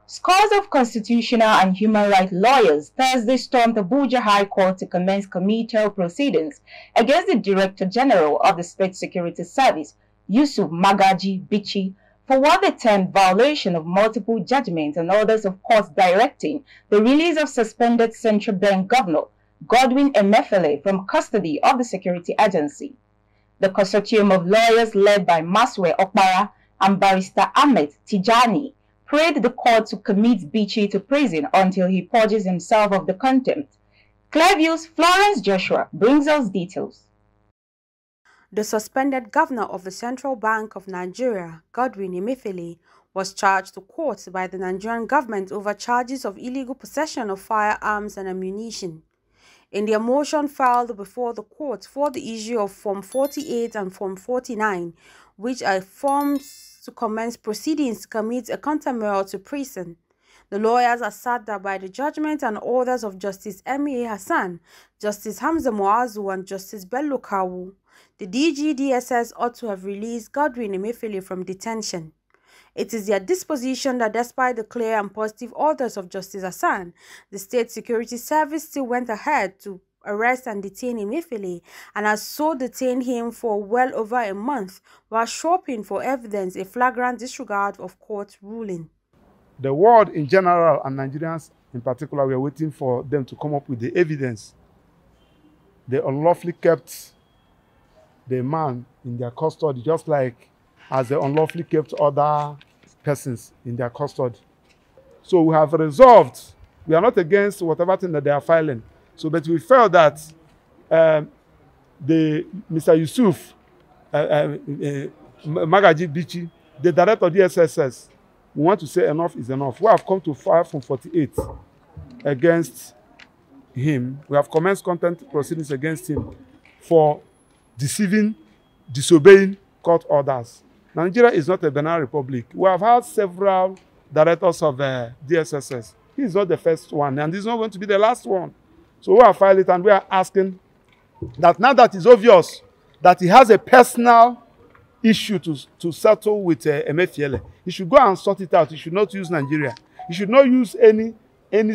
Scores of constitutional and human rights lawyers Thursday stormed Abuja High Court to commence committal proceedings against the Director General of the State Security Service, Yusuf Magaji Bichi, for what they termed violation of multiple judgments and orders of courts directing the release of suspended Central Bank Governor Godwin Emefiele from custody of the security agency. The consortium of lawyers led by Maswe Okpara and Barrister Ahmed Tijani prayed the court to commit Bichi to prison until he purges himself of the contempt. Clearview's Florence Joshua brings us details. The suspended governor of the Central Bank of Nigeria, Godwin Emefiele, was charged to court by the Nigerian government over charges of illegal possession of firearms and ammunition. In their motion filed before the court for the issue of Form 48 and Form 49, which are forms to commence proceedings to commit a countermeasure to prison, the lawyers assert that by the judgment and orders of Justice M.A. Hassan, Justice Hamza Muazu and Justice Bello Kawu, the Dg Dss ought to have released Godwin Emefiele from detention. It is their disposition that despite the clear and positive orders of Justice Hassan, the State Security Service still went ahead to arrest and detain Emefiele and has so detained him for well over a month while shopping for evidence, a flagrant disregard of court ruling. The world in general and Nigerians in particular, we are waiting for them to come up with the evidence. They unlawfully kept the man in their custody, just like as they unlawfully kept other persons in their custody. So we have resolved, we are not against whatever thing that they are filing. So, but we felt that Mr. Yusuf Magaji Bichi, the director of the SSS, we want to say enough is enough. We have come to file from 48 against him. We have commenced contempt proceedings against him for deceiving, disobeying court orders. Nigeria is not a banana republic. We have had several directors of the SSS. He is not the first one, and this is not going to be the last one. So we have filed it, and we are asking that now that it's obvious that he has a personal issue to settle with Emefiele, he should go and sort it out. He should not use Nigeria. He should not use any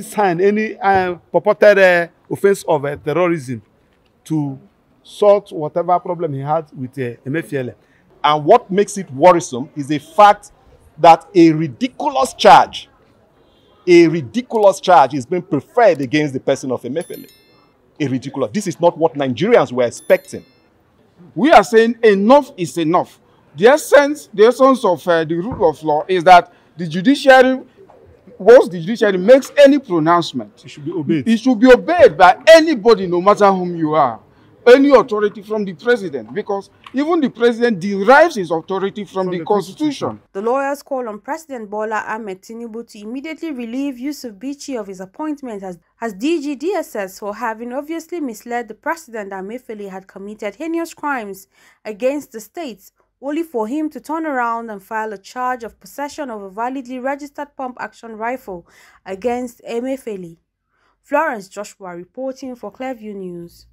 sign, any purported offense of terrorism to sort whatever problem he had with Emefiele. And what makes it worrisome is the fact that a ridiculous charge is being preferred against the person of Emefiele. This is not what Nigerians were expecting. We are saying enough is enough. The essence of the rule of law is that the judiciary, once the judiciary makes any pronouncement, it should be obeyed. It should be obeyed by anybody, no matter whom you are. Any authority from the president, because even the president derives his authority from the Constitution. The lawyers call on President Bola Ahmed Tinubu to immediately relieve Yusuf Bichi of his appointment as DG Dss for having obviously misled the president that Emefiele had committed heinous crimes against the state, only for him to turn around and file a charge of possession of a validly registered pump-action rifle against Emefiele. Florence Joshua reporting for Clearview News.